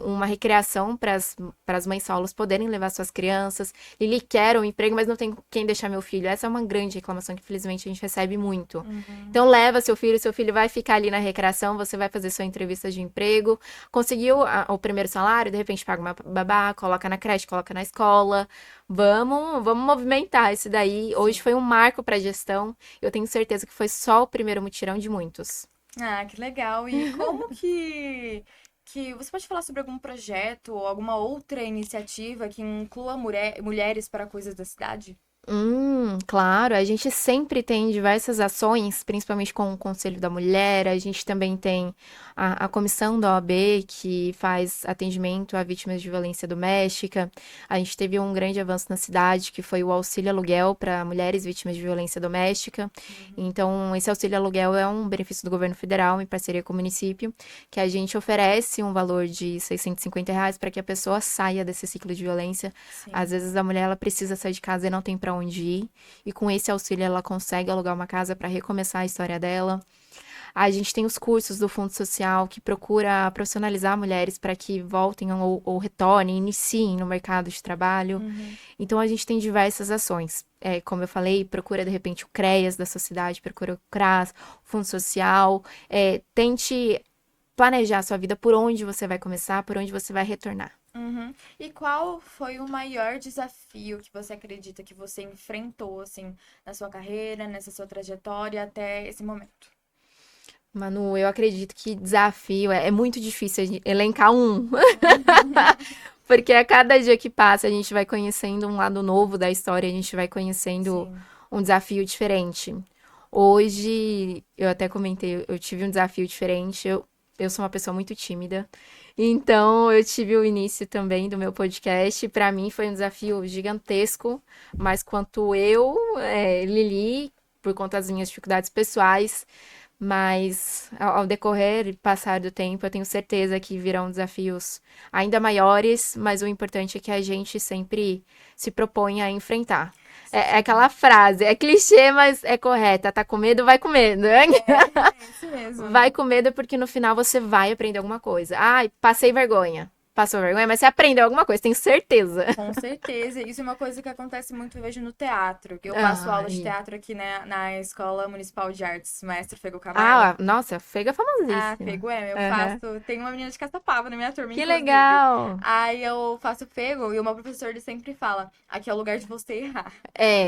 uma recreação para as mães solos poderem levar suas crianças. Lili quer um emprego, mas não tem quem deixar meu filho. Essa é uma grande reclamação que, infelizmente, a gente recebe muito. Uhum. Então, leva seu filho vai ficar ali na recreação, você vai fazer sua entrevista de emprego. Conseguiu o primeiro salário, de repente paga uma babá, coloca na creche, coloca na escola. Vamos movimentar isso daí. Hoje Sim. foi um marco para a gestão. Eu tenho certeza que foi só o primeiro mutirão de muitos. Ah, que legal. E como que você pode falar sobre algum projeto ou alguma outra iniciativa que inclua mulheres para coisas da cidade? Claro, a gente sempre tem diversas ações, principalmente com o Conselho da Mulher, a gente também tem a comissão da OAB, que faz atendimento a vítimas de violência doméstica. A gente teve um grande avanço na cidade, que foi o auxílio aluguel para mulheres vítimas de violência doméstica. Uhum. Então, esse auxílio aluguel é um benefício do governo federal, em parceria com o município, que a gente oferece um valor de R$ 650 para que a pessoa saia desse ciclo de violência. Às Sim. vezes a mulher ela precisa sair de casa e não tem para onde ir, e com esse auxílio ela consegue alugar uma casa para recomeçar a história dela. A gente tem os cursos do Fundo Social que procura profissionalizar mulheres para que voltem ou retornem, iniciem no mercado de trabalho. Uhum. Então a gente tem diversas ações. Como eu falei, procura de repente o CREAS da sociedade, procura o CRAS, o Fundo Social. Tente planejar a sua vida por onde você vai começar, por onde você vai retornar. Uhum. E qual foi o maior desafio que você acredita que você enfrentou, assim, na sua carreira, nessa sua trajetória até esse momento? Manu, eu acredito que desafio é muito difícil a gente elencar um, porque a cada dia que passa a gente vai conhecendo um lado novo da história, a gente vai conhecendo Sim. um desafio diferente. Hoje, eu até comentei, eu tive um desafio diferente. Eu sou uma pessoa muito tímida, então eu tive o início também do meu podcast. Para mim foi um desafio gigantesco, mas quanto eu, Lili, por conta das minhas dificuldades pessoais, Mas ao decorrer e passar do tempo, eu tenho certeza que virão desafios ainda maiores, mas o importante é que a gente sempre se proponha a enfrentar. É Sim. aquela frase, é clichê, mas é correta. Tá com medo, vai com medo. É isso mesmo. Vai com medo porque no final você vai aprender alguma coisa. Ai, passei vergonha. Passou vergonha, mas você aprendeu alguma coisa, tenho certeza. Com certeza. Isso é uma coisa que acontece muito, eu vejo no teatro. Que eu faço aula de Ai. teatro aqui na Escola Municipal de Artes, Maestro Fego Camargo. Ah, nossa, Fega é Ah, famosíssima. Fego eu Aham. faço. Tem uma menina de Caçapava na minha turma, Que inclusive. legal! Aí eu faço Fego e o meu professor ele sempre fala: aqui é o lugar de você errar.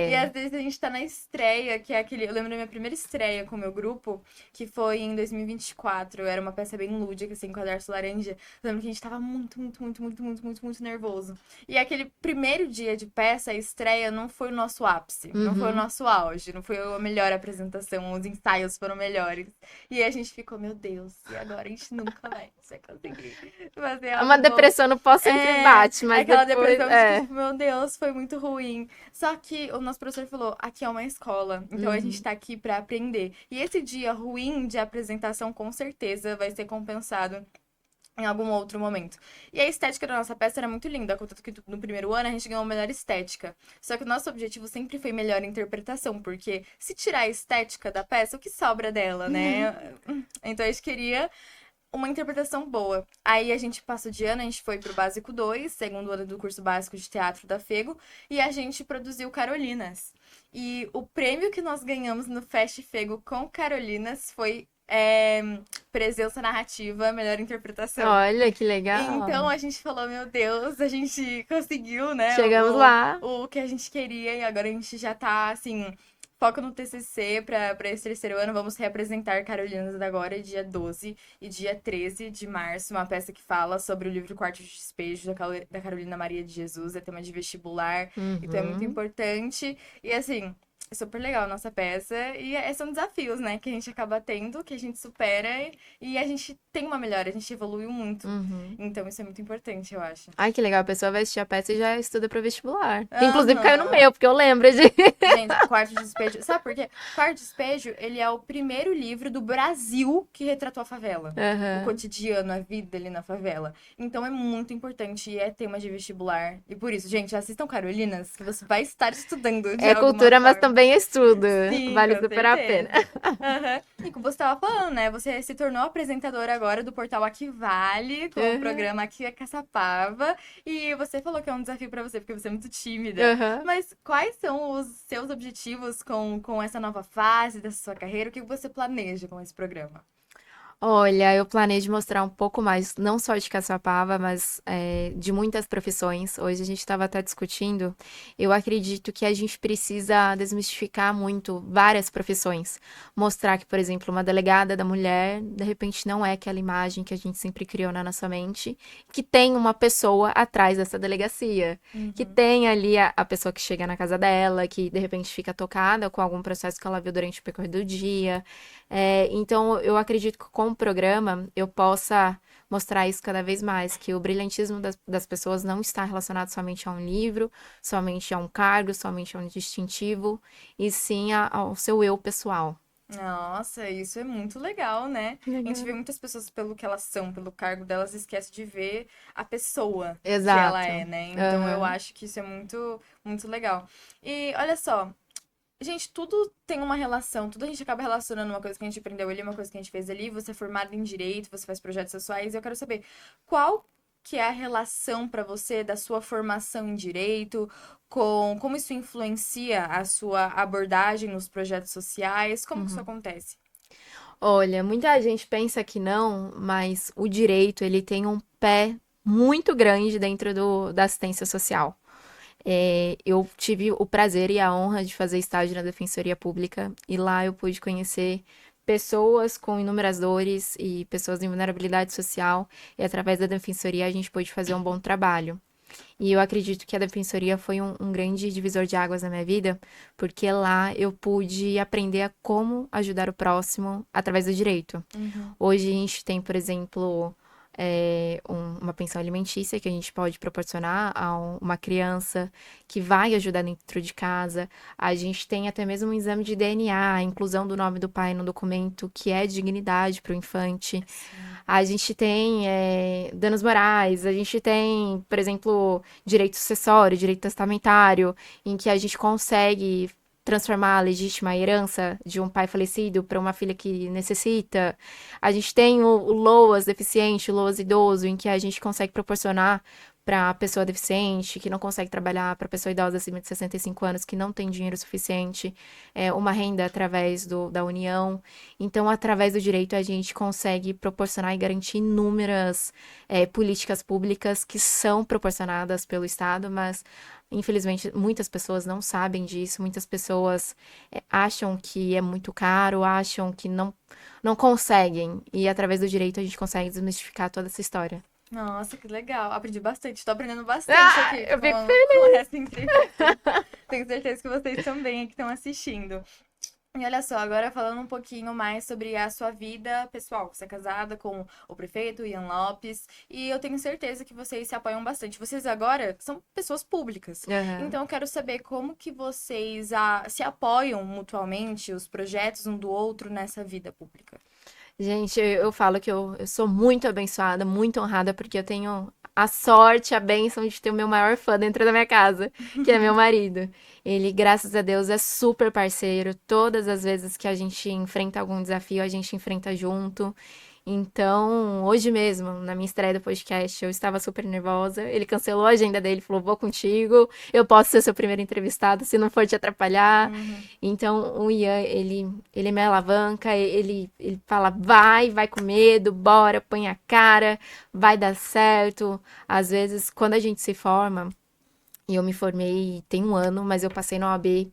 E É. às vezes a gente tá na estreia, que é aquele. Eu lembro da minha primeira estreia com o meu grupo, que foi em 2024. Era uma peça bem lúdica, assim, com a Darcy Laranja. Eu lembro que a gente tava muito nervoso. E aquele primeiro dia de peça, a estreia, não foi o nosso ápice, não foi o Uhum. nosso auge, não foi a melhor apresentação, os ensaios foram melhores. E a gente ficou, meu Deus, e agora a gente nunca vai conseguir fazer Uma algo bom. depressão no pós sempre É, bate, é mas aquela depois. depressão de É. tipo, meu Deus, foi muito ruim. Só que o nosso professor falou, aqui é uma escola, então a gente Uhum. tá aqui pra aprender. E esse dia ruim de apresentação com certeza vai ser compensado em algum outro momento. E a estética da nossa peça era muito linda, contanto que no primeiro ano a gente ganhou melhor estética. Só que o nosso objetivo sempre foi melhor interpretação, porque se tirar a estética da peça, o que sobra dela, né? Então a gente queria uma interpretação boa. Aí a gente passou de ano, a gente foi pro Básico 2, segundo ano do curso básico de teatro da Fego, e a gente produziu Carolinas. E o prêmio que nós ganhamos no Fest Fego com Carolinas foi presença narrativa, melhor interpretação. Olha que legal. Então a gente falou, meu Deus, a gente conseguiu, né, Chegamos lá. o que a gente queria e agora a gente já tá, assim, foco no TCC para esse terceiro ano. Vamos representar Carolinas agora, dia 12 e dia 13 de março, uma peça que fala sobre o livro Quarto de Despejo da Carolina Maria de Jesus, é tema de vestibular, então é muito Uhum. importante. E assim, é super legal a nossa peça. E são desafios, né, que a gente acaba tendo, que a gente supera e a gente tem uma melhora, a gente evoluiu muito. Uhum. Então isso é muito importante, eu acho. Ai, que legal. A pessoa vai assistir a peça e já estuda pro vestibular. Inclusive caiu no Aham. meu, porque eu lembro de. Gente, Quarto de Despejo. Sabe por quê? Quarto de Despejo, ele é o primeiro livro do Brasil que retratou a favela. O Aham. cotidiano, a vida ali na favela. Então é muito importante e é tema de vestibular. E por isso, gente, assistam Carolinas, que você vai estar estudando de É alguma cultura, mas forma. também é estudo. Sim, Vale com super a pena. certeza. Aham. E como você estava falando, né? Você se tornou apresentadora agora do portal Aqui Vale, com o Aham. programa Aqui é Caçapava. E você falou que é um desafio para você, porque você é muito tímida. Aham. Mas quais são os seus objetivos com essa nova fase da sua carreira? O que você planeja com esse programa? Olha, eu planejo mostrar um pouco mais, não só de Caçapava, mas de muitas profissões. Hoje a gente estava até discutindo. Eu acredito que a gente precisa desmistificar muito várias profissões. Mostrar que, por exemplo, uma delegada da mulher, de repente, não é aquela imagem que a gente sempre criou na nossa mente, que tem uma pessoa atrás dessa delegacia, que Uhum. tem ali a pessoa que chega na casa dela, que de repente fica tocada com algum processo que ela viu durante o percorrer do dia. Então, eu acredito que com o programa eu possa mostrar isso cada vez mais, que o brilhantismo das pessoas não está relacionado somente a um livro, somente a um cargo, somente a um distintivo, e sim ao seu eu pessoal. Nossa, isso é muito legal, né? A gente vê Legal. muitas pessoas pelo que elas são, pelo cargo delas, e esquece de ver a pessoa que ela é, Exato. né? Então eu Aham. acho que isso é muito legal. E olha só, gente, tudo tem uma relação, tudo a gente acaba relacionando uma coisa que a gente aprendeu ali, uma coisa que a gente fez ali. Você é formado em direito, você faz projetos sociais, e eu quero saber qual que é a relação pra você da sua formação em direito, com como isso influencia a sua abordagem nos projetos sociais, como que isso Uhum. acontece? Olha, muita gente pensa que não, mas o direito, ele tem um pé muito grande dentro da assistência social. Eu tive o prazer e a honra de fazer estágio na Defensoria Pública e lá eu pude conhecer pessoas com inúmeras dores e pessoas em vulnerabilidade social e através da Defensoria a gente pôde fazer um bom trabalho. E eu acredito que a Defensoria foi um grande divisor de águas na minha vida, porque lá eu pude aprender a como ajudar o próximo através do direito. Uhum. Hoje a gente tem, por exemplo, uma pensão alimentícia que a gente pode proporcionar a uma criança que vai ajudar dentro de casa. A gente tem até mesmo um exame de DNA, a inclusão do nome do pai no documento, que é dignidade para o infante. Sim. A gente tem danos morais, a gente tem, por exemplo, direito sucessório, direito testamentário, em que a gente consegue transformar a legítima herança de um pai falecido para uma filha que necessita. A gente tem o LOAS deficiente, o LOAS idoso, em que a gente consegue proporcionar para a pessoa deficiente, que não consegue trabalhar, para a pessoa idosa acima de 65 anos, que não tem dinheiro suficiente, uma renda através da União. Então, através do direito, a gente consegue proporcionar e garantir inúmeras políticas públicas que são proporcionadas pelo Estado, mas infelizmente muitas pessoas não sabem disso, muitas pessoas acham que é muito caro, acham que não conseguem, e através do direito a gente consegue desmistificar toda essa história. Nossa, que legal. Aprendi bastante. Tô aprendendo bastante aqui Eu fico com essa entrevista. Tenho certeza que vocês também que estão assistindo. E olha só, agora falando um pouquinho mais sobre a sua vida pessoal. Você é casada com o prefeito Ian Lopes e eu tenho certeza que vocês se apoiam bastante. Vocês agora são pessoas públicas. Uhum. Então eu quero saber como que vocês se apoiam mutuamente, os projetos um do outro nessa vida pública. Gente, eu falo que eu sou muito abençoada, muito honrada, porque eu tenho a sorte, a bênção de ter o meu maior fã dentro da minha casa, que é meu marido. Ele, graças a Deus, é super parceiro. Todas as vezes que a gente enfrenta algum desafio, a gente enfrenta junto. Então, hoje mesmo, na minha estreia do podcast, eu estava super nervosa. Ele cancelou a agenda dele, falou: vou contigo, eu posso ser seu primeiro entrevistado se não for te atrapalhar. Então, o Ian, ele me alavanca, ele fala: vai com medo, bora, põe a cara, vai dar certo. Às vezes, quando a gente se forma, e eu me formei tem 1 ano, mas eu passei na OAB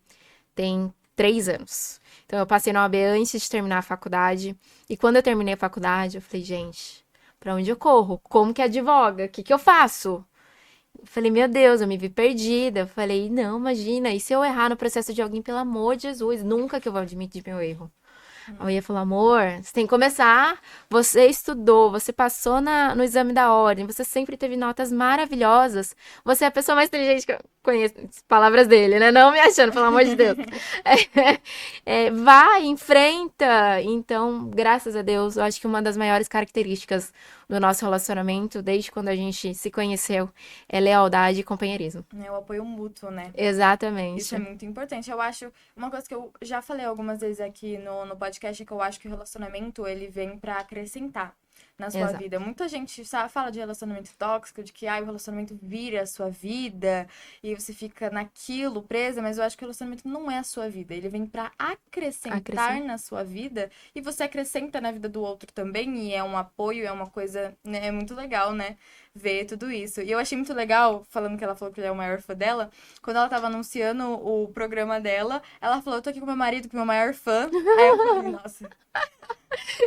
tem 3 anos. Então, eu passei na OAB antes de terminar a faculdade. E quando eu terminei a faculdade, eu falei: gente, pra onde eu corro? Como que advoga? O que eu faço? Eu falei: meu Deus, eu me vi perdida. Eu falei: não, imagina, e se eu errar no processo de alguém, pelo amor de Jesus, nunca que eu vou admitir meu erro. Aí eu ia falar: amor, você tem que começar. Você estudou, você passou no exame da ordem, você sempre teve notas maravilhosas. Você é a pessoa mais inteligente que eu conheço. Palavras dele, né? Não me achando, pelo amor de Deus. Vai, enfrenta. Então, graças a Deus, eu acho que uma das maiores características do nosso relacionamento, desde quando a gente se conheceu, é lealdade e companheirismo. É o apoio mútuo, né? Exatamente. Isso é muito importante. Eu acho, uma coisa que eu já falei algumas vezes aqui no podcast é que eu acho que o relacionamento, ele vem pra acrescentar na sua Exato. vida. Muita gente fala de relacionamento tóxico, de que o relacionamento vira a sua vida e você fica naquilo presa, mas eu acho que o relacionamento não é a sua vida. Ele vem pra acrescentar na sua vida e você acrescenta na vida do outro também e é um apoio, é uma coisa, né, é muito legal, né? Ver tudo isso. E eu achei muito legal, falando que ela falou que ele é o maior fã dela, quando ela tava anunciando o programa dela, ela falou: eu tô aqui com meu marido, que é o meu maior fã. Aí eu falei: nossa,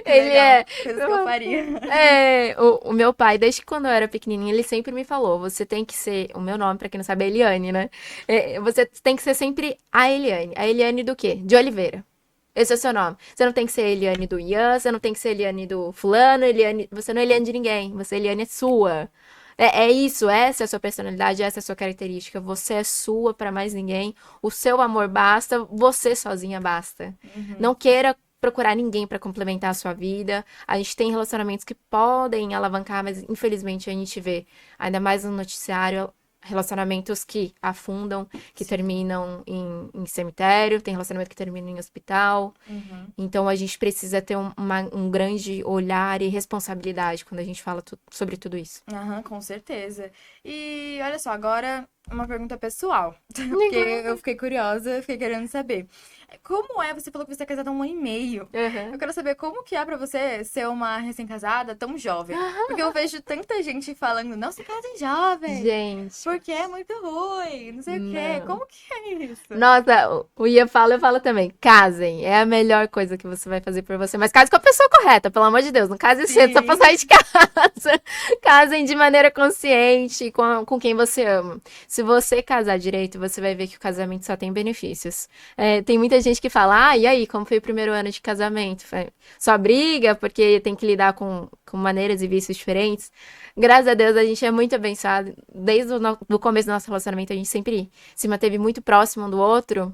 que Ele legal, coisas que eu faria. O meu pai, desde quando eu era pequenininha, ele sempre me falou: você tem que ser. O meu nome, pra quem não sabe, é Eliane, né? Você tem que ser sempre a Eliane. A Eliane do quê? De Oliveira. Esse é o seu nome. Você não tem que ser Eliane do Ian, você não tem que ser Eliane do fulano, você não é Eliane de ninguém. Você, Eliane, é sua. É isso, essa é a sua personalidade, essa é a sua característica. Você é sua pra mais ninguém. O seu amor basta, você sozinha basta. Não queira procurar ninguém pra complementar a sua vida. A gente tem relacionamentos que podem alavancar, mas infelizmente a gente vê, ainda mais no noticiário, relacionamentos que afundam, que terminam em cemitério, tem relacionamento que termina em hospital. Então a gente precisa ter um grande olhar e responsabilidade quando a gente fala sobre tudo isso. Aham, com certeza. E olha só, agora uma pergunta pessoal. Porque eu fiquei curiosa, fiquei querendo saber. Como é? Você falou que você é casada há 1 ano e meio. Uhum. Eu quero saber como que é pra você ser uma recém-casada tão jovem. Porque eu vejo tanta gente falando: não se casem jovem, Gente, porque é muito ruim, não sei o quê. não. Como que é isso? Nossa, o Ian fala, eu falo também. Casem, é a melhor coisa que você vai fazer por você. Mas case com a pessoa correta, pelo amor de Deus. Não case cedo só pra sair de casa. Casem de maneira consciente com quem você ama. Se você casar direito, você vai ver que o casamento só tem benefícios. Tem muita gente que fala, e aí, como foi o primeiro ano de casamento? Só briga, porque tem que lidar com maneiras e vícios diferentes. Graças a Deus, a gente é muito abençoado. Desde o começo do nosso relacionamento, a gente sempre se manteve muito próximo um do outro.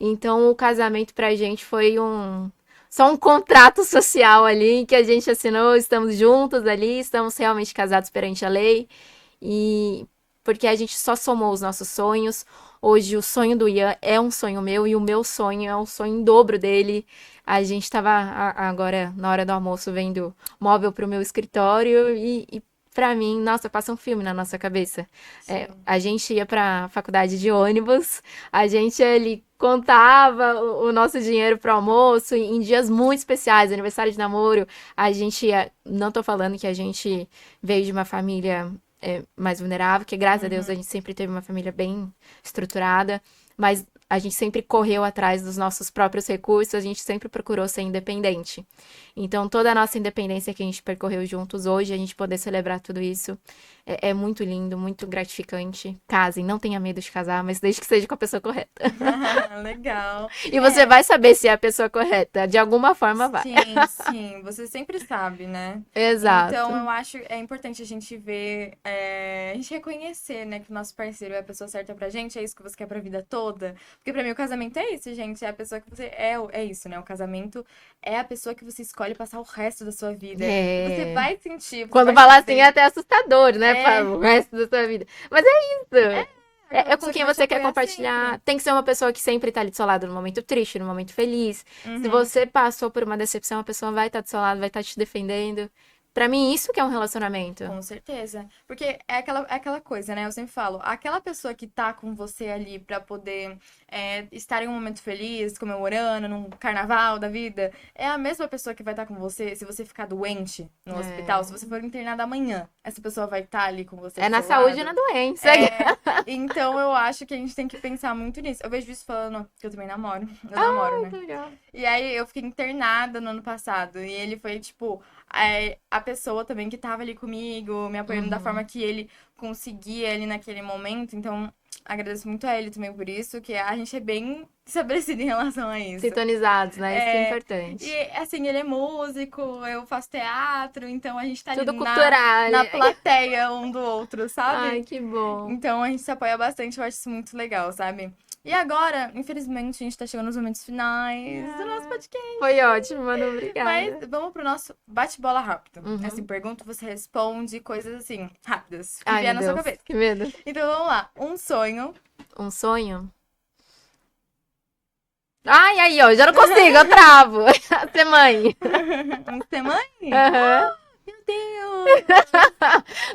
Então, o casamento pra gente foi só um contrato social ali que a gente assinou, estamos juntos ali, estamos realmente casados perante a lei. E porque a gente só somou os nossos sonhos. Hoje o sonho do Ian é um sonho meu e o meu sonho é um sonho em dobro dele. A gente estava agora na hora do almoço vendo móvel para o meu escritório e para mim, nossa, passa um filme na nossa cabeça. A gente ia para a faculdade de ônibus, a gente ali contava o nosso dinheiro para o almoço em dias muito especiais, aniversário de namoro. A gente ia, não tô falando que a gente veio de uma família mais vulnerável, que graças a Deus a gente sempre teve uma família bem estruturada, mas a gente sempre correu atrás dos nossos próprios recursos, a gente sempre procurou ser independente. Então, toda a nossa independência que a gente percorreu juntos hoje, a gente poder celebrar tudo isso, é muito lindo, muito gratificante. Casem, não tenha medo de casar, mas desde que seja com a pessoa correta. Legal. E você vai saber se é a pessoa correta, de alguma forma vai. Sim, você sempre sabe, né? Exato. Então, eu acho importante a gente ver, a gente reconhecer, né, que o nosso parceiro é a pessoa certa pra gente, é isso que você quer pra vida toda. Porque pra mim o casamento é isso, gente, é a pessoa que você é isso, né? O casamento é a pessoa que você escolhe passar o resto da sua vida. Você vai sentir. Quando fala assim é até assustador, né? Para o resto da sua vida. Mas é isso. É com quem você quer compartilhar. Sempre. Tem que ser uma pessoa que sempre tá ali do seu lado no momento triste, no momento feliz. Se você passou por uma decepção, a pessoa vai estar do seu lado, vai estar te defendendo. Pra mim, isso que é um relacionamento. Com certeza. Porque é aquela coisa, né? Eu sempre falo, aquela pessoa que tá com você ali pra poder estar em um momento feliz, comemorando, num carnaval da vida, é a mesma pessoa que vai estar com você se você ficar doente no hospital. Se você for internado amanhã, essa pessoa vai estar ali com você. É na saúde e na doença. Então, eu acho que a gente tem que pensar muito nisso. Eu vejo isso falando que eu também namoro. Eu namoro, né? Legal. E aí, eu fiquei internada no ano passado. E ele foi, tipo... a pessoa também que tava ali comigo, me apoiando da forma que ele conseguia ali naquele momento. Então, agradeço muito a ele também por isso, que a gente é bem estabelecido em relação a isso. Sintonizados, né? Isso que é importante. E, assim, ele é músico, eu faço teatro, então a gente tá Tudo ali cultural. na plateia um do outro, sabe? Ai, que bom. Então, a gente se apoia bastante, eu acho isso muito legal, sabe? E agora, infelizmente, a gente tá chegando nos momentos finais do nosso podcast. Foi ótimo, Manu, obrigada. Mas vamos pro nosso bate-bola rápido. Assim, pergunta, você responde, coisas assim, rápidas. Que vier na sua cabeça. Que medo. Então vamos lá. Um sonho. Um sonho? Ai, aí, ó, já não consigo, eu travo. Ser mãe. Ser mãe? Meu Deus!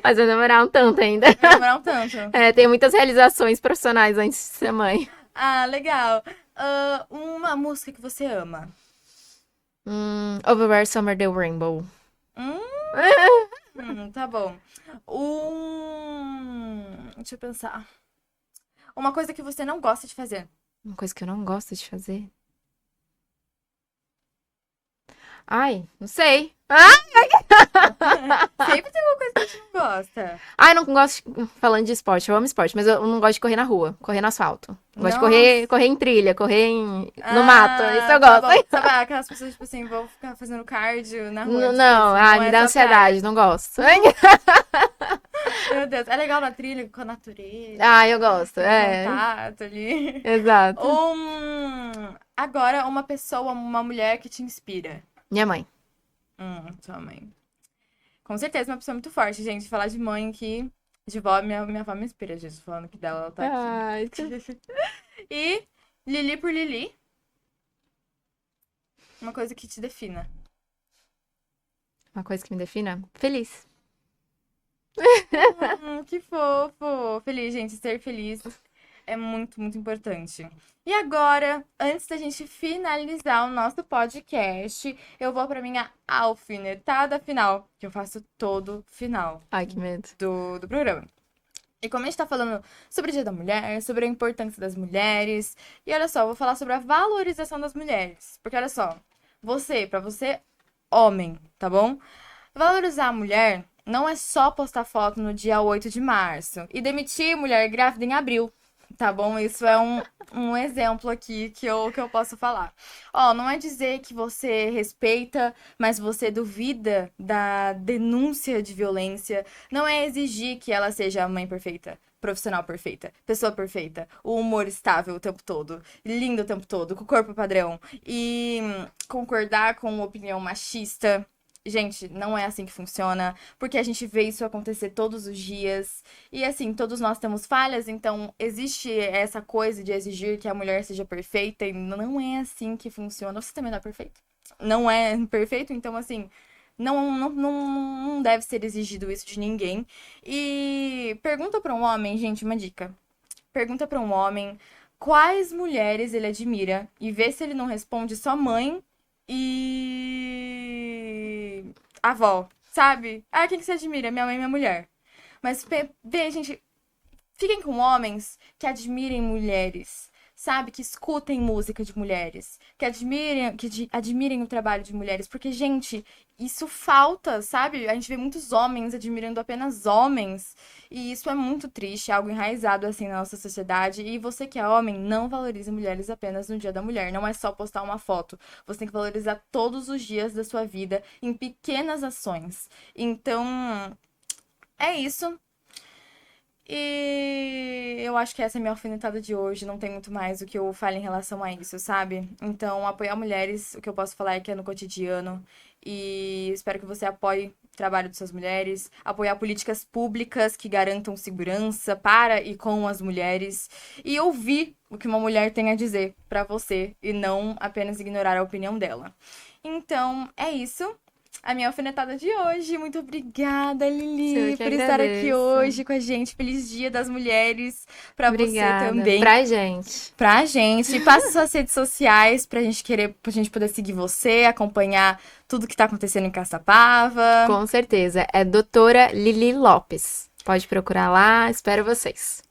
Mas vai demorar um tanto ainda. Vai demorar um tanto. Tem muitas realizações profissionais antes de ser mãe. Ah, legal. Uma música que você ama. Over Summer the Rainbow. Tá bom. Deixa eu pensar. Uma coisa que você não gosta de fazer. Uma coisa que eu não gosto de fazer? Ai, não sei. Sempre tem uma coisa que a gente não gosta. Ai, não gosto falando de esporte. Eu amo esporte, mas eu não gosto de correr na rua, correr no asfalto. Eu gosto de correr em trilha, correr no mato. Isso eu gosto. Sabe aquelas pessoas, tipo assim, vão ficar fazendo cardio na rua? Não, me dá ansiedade, não gosto. Meu Deus, é legal na trilha, com a natureza. Eu gosto, contato ali. Exato. Agora, uma pessoa, uma mulher que te inspira. Minha mãe. Sua mãe. Com certeza, uma pessoa muito forte, gente. Falar de mãe aqui, de vó, minha avó me inspira, gente. Falando que dela, ela tá aqui. E Lili por Lili. Uma coisa que te defina. Uma coisa que me defina? Feliz. Que fofo. Feliz, gente. Ser feliz é muito, muito importante. E agora, antes da gente finalizar o nosso podcast, eu vou pra minha alfinetada final, que eu faço todo final. Ai, que medo. Do programa. E como a gente tá falando sobre o Dia da Mulher, sobre a importância das mulheres, e olha só, eu vou falar sobre a valorização das mulheres. Porque olha só, pra você, homem, tá bom? Valorizar a mulher não é só postar foto no dia 8 de março e demitir mulher grávida em abril. Tá bom? Isso é um exemplo aqui que eu posso falar. Ó, não é dizer que você respeita, mas você duvida da denúncia de violência. Não é exigir que ela seja a mãe perfeita, profissional perfeita, pessoa perfeita, o humor estável o tempo todo, lindo o tempo todo, com o corpo padrão. E concordar com opinião machista. Gente, não é assim que funciona, porque a gente vê isso acontecer todos os dias. E assim, todos nós temos falhas, então existe essa coisa de exigir que a mulher seja perfeita, e não é assim que funciona. Você também não é perfeito? Não é perfeito, então assim, não deve ser exigido isso de ninguém. E pergunta pra um homem, gente, uma dica. Pergunta pra um homem quais mulheres ele admira e vê se ele não responde só mãe e avó, sabe? Ah, quem que você admira? Minha mãe e minha mulher. Mas vê, gente, fiquem com homens que admirem mulheres, sabe? Que escutem música de mulheres, que admirem o trabalho de mulheres, porque, gente, isso falta, sabe? A gente vê muitos homens admirando apenas homens, e isso é muito triste, é algo enraizado assim na nossa sociedade. E você que é homem, não valorize mulheres apenas no Dia da Mulher, não é só postar uma foto. Você tem que valorizar todos os dias da sua vida em pequenas ações. Então, é isso. E eu acho que essa é a minha alfinetada de hoje. Não tem muito mais o que eu falo em relação a isso, sabe? Então, apoiar mulheres, o que eu posso falar é que é no cotidiano. E espero que você apoie o trabalho dessas mulheres, apoiar políticas públicas que garantam segurança para e com as mulheres. E ouvir o que uma mulher tem a dizer pra você e não apenas ignorar a opinião dela. Então, é isso. A minha alfinetada de hoje. Muito obrigada, Sim, eu Lili, que por estar aqui hoje agradeço. com a gente. Feliz Dia das Mulheres pra você Obrigada. também, Pra gente. pra gente. Passa suas redes sociais pra gente poder seguir você, acompanhar tudo que tá acontecendo em Caçapava. Com certeza. É doutora Lili Lopes. Pode procurar lá. Espero vocês.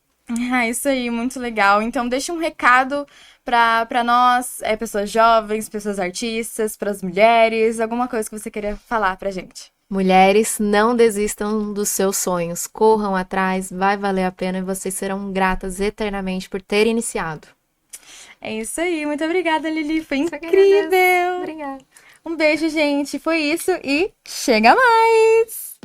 Ah, isso aí, muito legal. Então, deixa um recado pra nós, pessoas jovens, pessoas artistas, pras mulheres, alguma coisa que você queria falar pra gente. Mulheres, não desistam dos seus sonhos. Corram atrás, vai valer a pena e vocês serão gratas eternamente por ter iniciado. É isso aí, muito obrigada, Lili. Foi Só que agradeço. incrível. Obrigada. Um beijo, gente. Foi isso e chega mais!